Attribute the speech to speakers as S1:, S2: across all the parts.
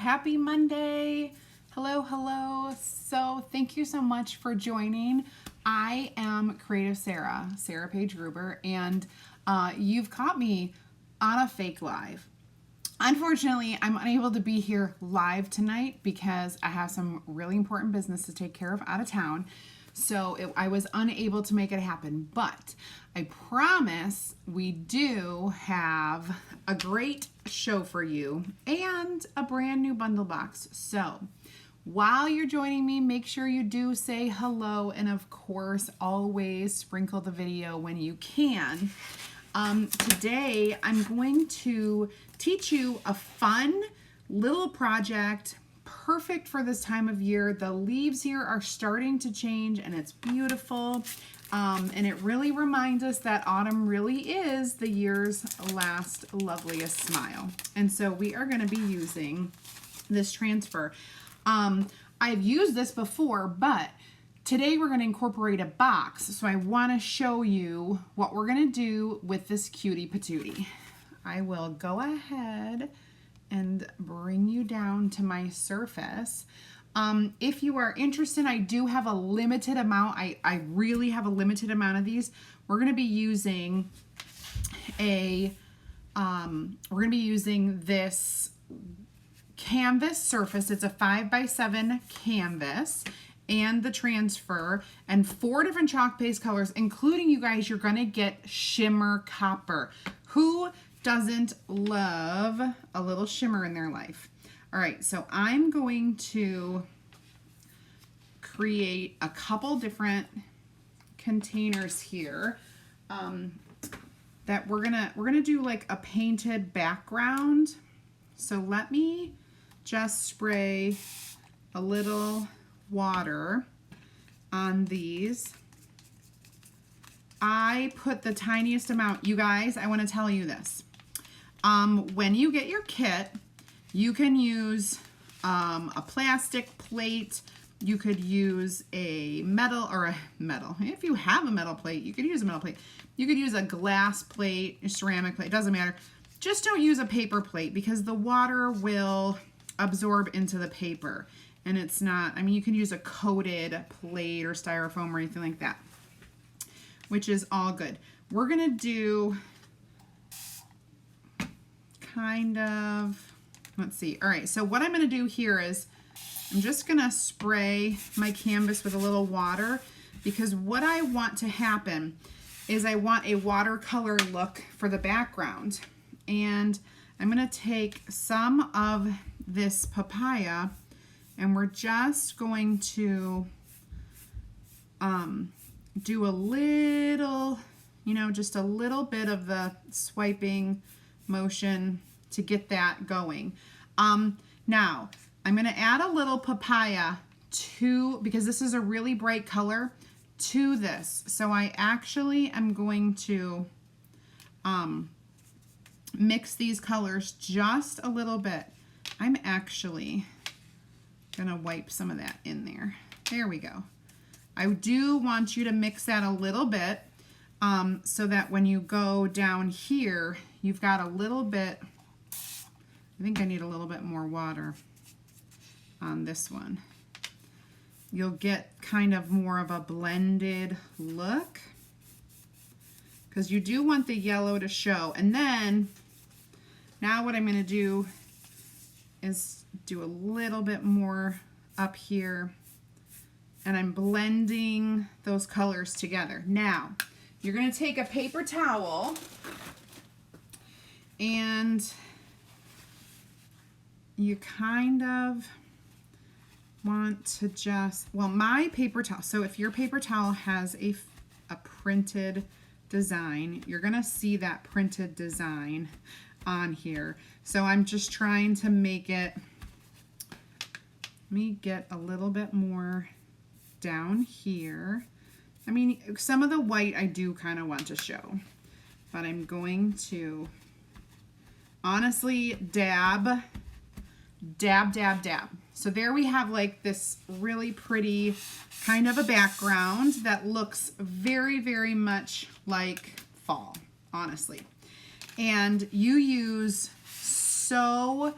S1: happy Monday. Hello, hello. So thank you so much for joining. I am CreativeSarah, Sarah Paige-Gruber, and you've caught me on a fake live. Unfortunately, I'm unable to be here live tonight because I have some really important business to take care of out of town. So I was unable to make it happen, but I promise we do have a great show for you and a brand new bundle box. So while you're joining me, make sure you do say hello, and of course, always sprinkle the video when you can. Today, I'm going to teach you a fun little project perfect for this time of year. The leaves here are starting to change and it's beautiful. And it really reminds us that autumn really is the year's last loveliest smile. And so we are going to be using this transfer. I've used this before, but today we're going to incorporate a box. So I want to show you what we're going to do with this cutie patootie. I will go ahead and bring you down to my surface. If you are interested, I do have a limited amount. I really have a limited amount of these. We're going to be using this canvas surface. It's a 5x7 canvas and the transfer and 4 different chalk paste colors, including, you guys, you're going to get shimmer copper. Who doesn't love a little shimmer in their life? All right, so I'm going to create a couple different containers here that we're gonna do like a painted background. So let me just spray a little water on these. I put the tiniest amount. You guys, I want to tell you this. When you get your kit, you can use a plastic plate. You could use a metal or a metal. If you have a metal plate, you could use a metal plate. You could use a glass plate, a ceramic plate, doesn't matter. Just don't use a paper plate because the water will absorb into the paper. And it's not, I mean, you can use a coated plate or styrofoam or anything like that, which is all good. We're gonna do kind of, let's see. All right, so what I'm gonna do here is I'm just gonna spray my canvas with a little water, because what I want to happen is I want a watercolor look for the background. And I'm gonna take some of this papaya and we're just going to do a little, just a little bit of the swiping motion to get that going. Now, I'm going to add a little papaya because this is a really bright color, to this. So I actually am going to mix these colors just a little bit. I'm actually going to wipe some of that in there. There we go. I do want you to mix that a little bit so that when you go down here, you've got a little bit. I think I need a little bit more water on this one. You'll get kind of more of a blended look because you do want the yellow to show. And then now what I'm going to do is do a little bit more up here, and I'm blending those colors together. Now, you're going to take a paper towel and you kind of want to just, well, my paper towel, so if your paper towel has a printed design, you're going to see that printed design on here. So I'm just trying to make it, let me get a little bit more down here. I mean, some of the white I do kind of want to show, but I'm going to honestly dab, dab, dab, dab. So there we have like this really pretty kind of a background that looks very, very much like fall, honestly. And you use so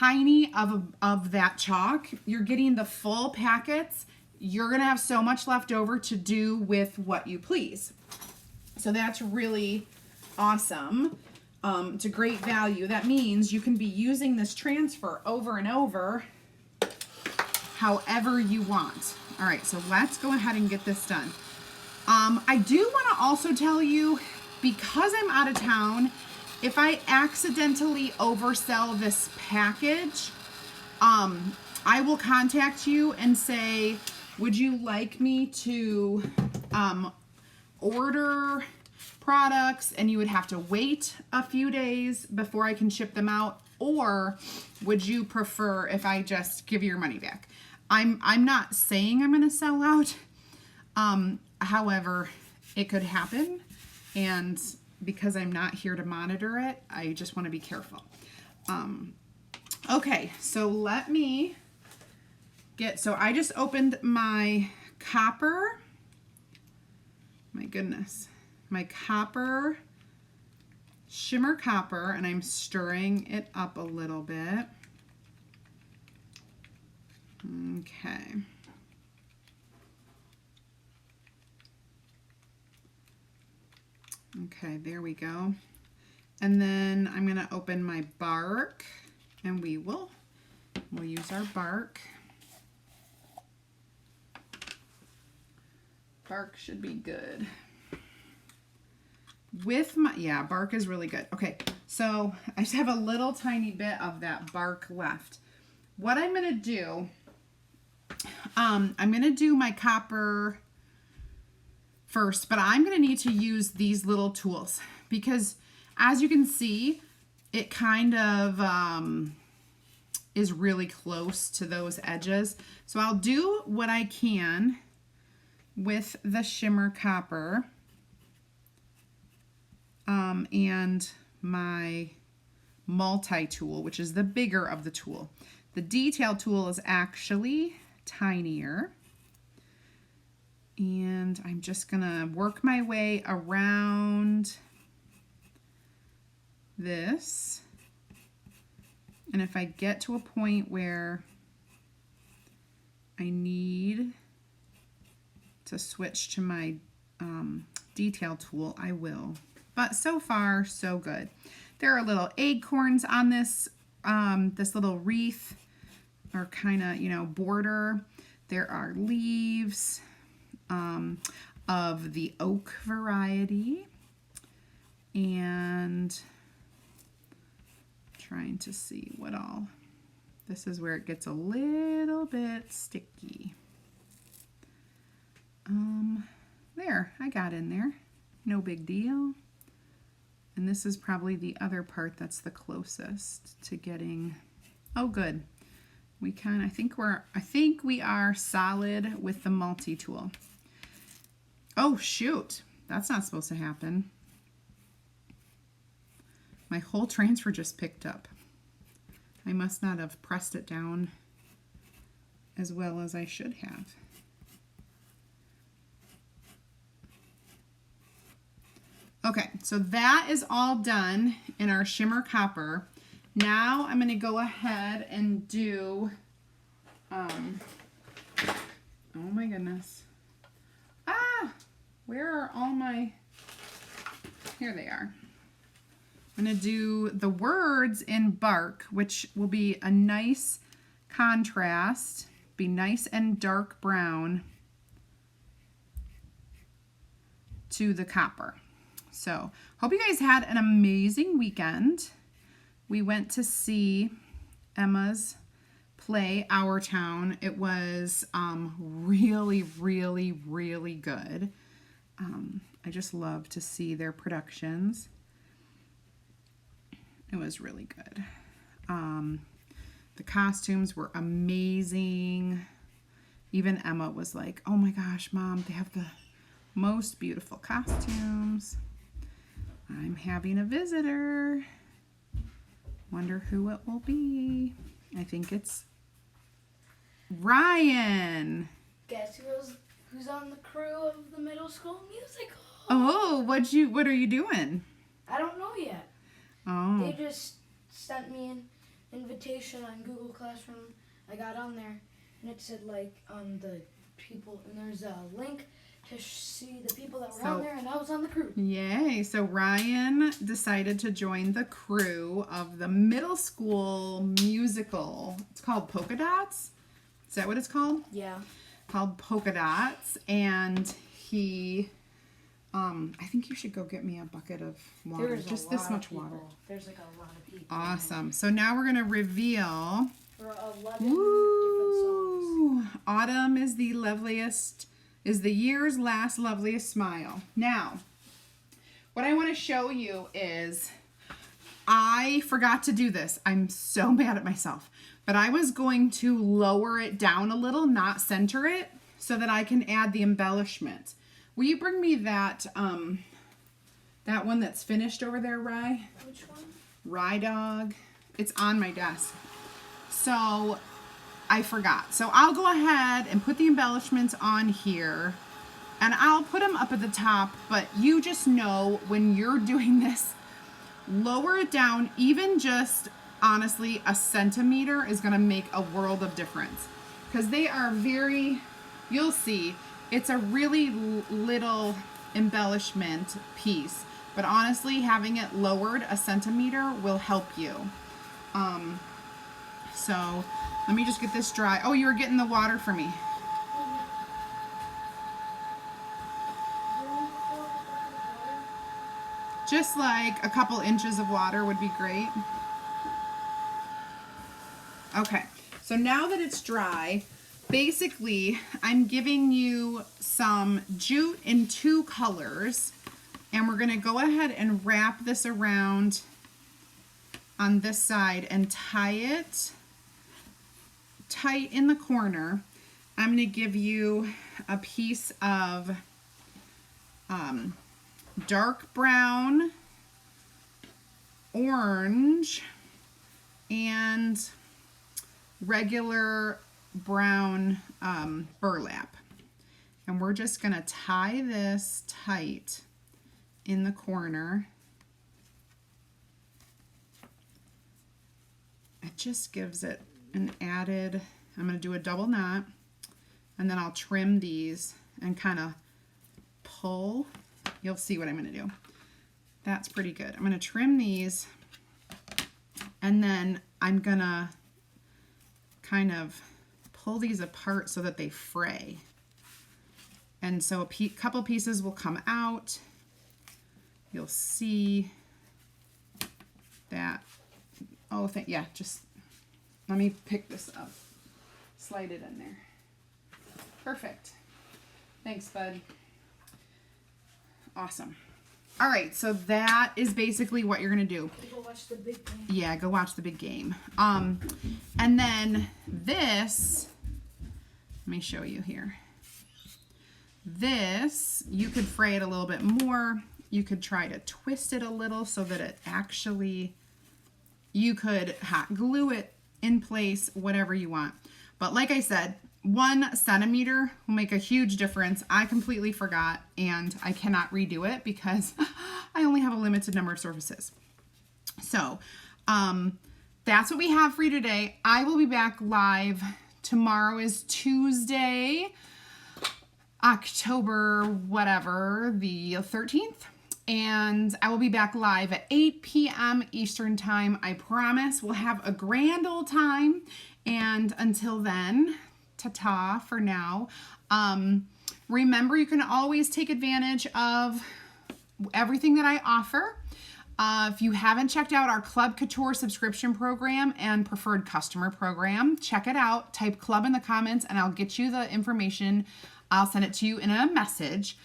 S1: tiny of that chalk. You're getting the full packets. You're going to have so much left over to do with what you please. So that's really awesome. It's a great value. That means you can be using this transfer over and over however you want. All right, so let's go ahead and get this done. I do want to also tell you, because I'm out of town, if I accidentally oversell this package, I will contact you and say, would you like me to order products and you would have to wait a few days before I can ship them out, or would you prefer if I just give you your money back? I'm not saying I'm going to sell out. However, it could happen, and because I'm not here to monitor it, I just want to be careful. Okay, so let me so I just opened my copper. My goodness. My copper, shimmer copper, and I'm stirring it up a little bit. Okay. Okay, there we go. And then I'm going to open my bark, and we'll use our bark. Bark should be good. With my, yeah, bark is really good. Okay, so I just have a little tiny bit of that bark left. What I'm going to do, I'm going to do my copper first, but I'm going to need to use these little tools because, as you can see, it kind of is really close to those edges. So I'll do what I can with the shimmer copper and my multi-tool, which is the bigger of the tool. The detail tool is actually tinier. And I'm just gonna work my way around this. And if I get to a point where I need to switch to my detail tool, I will. But so far, so good. There are little acorns on this, this little wreath or kind of, border. There are leaves of the oak variety, and trying to see what all. This is where it gets a little bit sticky. There, I got in there. No big deal. And this is probably the other part that's the closest to getting. Oh, good. I think we are solid with the multi-tool. Oh, shoot. That's not supposed to happen. My whole transfer just picked up. I must not have pressed it down as well as I should have. Okay, so that is all done in our shimmer copper. Now I'm going to go ahead and do, oh my goodness. Where are all my, here they are. I'm going to do the words in bark, which will be a nice contrast, be nice and dark brown to the copper. So, hope you guys had an amazing weekend. We went to see Emma's play Our Town. It was really, really, really good. I just love to see their productions. It was really good. The costumes were amazing. Even Emma was like, oh my gosh, Mom, they have the most beautiful costumes. I'm having a visitor. Wonder who it will be. I think it's Ryan.
S2: Guess who's on the crew of the middle school musical?
S1: Oh, what are you doing?
S2: I don't know yet.
S1: Oh.
S2: They just sent me in invitation on Google Classroom. I got on there, and it said like the people, and there's a link to see the people that were on there, and I was on the crew.
S1: Yay! So Ryan decided to join the crew of the middle school musical. It's called Polka Dots. Is that what it's called?
S2: Yeah.
S1: Called Polka Dots, and he. I think you should go get me a bucket of water.
S2: There's
S1: just
S2: a
S1: this
S2: lot
S1: much
S2: of people.
S1: water.
S2: There's like a lot of people.
S1: Awesome. So now we're gonna reveal.
S2: For 11 different songs.
S1: Autumn is the loveliest. Is the year's last loveliest smile. Now, what I want to show you is, I forgot to do this. I'm so mad at myself. But I was going to lower it down a little, not center it, so that I can add the embellishment. Will you bring me that that one that's finished over there, Rye?
S2: Which one?
S1: Rye Dog. It's on my desk. So I forgot. So I'll go ahead and put the embellishments on here, and I'll put them up at the top, but you just know when you're doing this, lower it down. Even just honestly a centimeter is going to make a world of difference, because they are very, you'll see, it's a really little embellishment piece, but honestly having it lowered a centimeter will help you. So let me just get this dry. Oh, you were getting the water for me. Just like a couple inches of water would be great. Okay, so now that it's dry, basically I'm giving you some jute in 2 colors, and we're gonna go ahead and wrap this around on this side and tie it tight in the corner. I'm going to give you a piece of dark brown, orange, and regular brown burlap. And we're just going to tie this tight in the corner. It just gives it an added, I'm going to do a double knot, and then I'll trim these and kind of pull. You'll see what I'm going to do. That's pretty good. I'm going to trim these, and then I'm going to kind of pull these apart so that they fray. And so a couple pieces will come out. You'll see that. Oh, yeah, just let me pick this up. Slide it in there. Perfect. Thanks, bud. Awesome. All right, so that is basically what you're going to do.
S2: Go watch the big game.
S1: Yeah, go watch the big game. And then this, let me show you here. This, you could fray it a little bit more. You could try to twist it a little so that it actually, you could hot glue it in place, whatever you want. But like I said, 1 centimeter will make a huge difference. I completely forgot, and I cannot redo it because I only have a limited number of surfaces. So that's what we have for you today. I will be back live. Tomorrow is Tuesday, October whatever, the 13th. And I will be back live at 8 p.m. Eastern time. I promise we'll have a grand old time. And until then, ta-ta for now. Remember, you can always take advantage of everything that I offer. If you haven't checked out our Chalk Couture subscription program and preferred customer program, check it out. Type club in the comments and I'll get you the information. I'll send it to you in a message.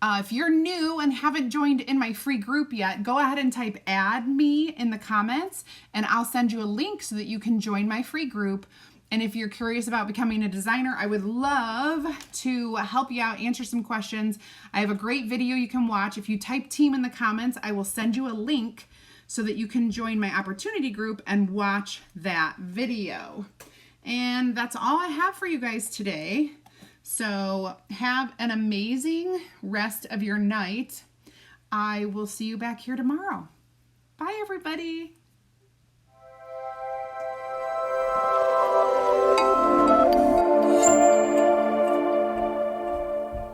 S1: If you're new and haven't joined in my free group yet, go ahead and type add me in the comments and I'll send you a link so that you can join my free group. And if you're curious about becoming a designer, I would love to help you out, answer some questions. I have a great video you can watch. If you type team in the comments, I will send you a link so that you can join my opportunity group and watch that video. And that's all I have for you guys today. So have an amazing rest of your night. I will see you back here tomorrow. Bye, everybody.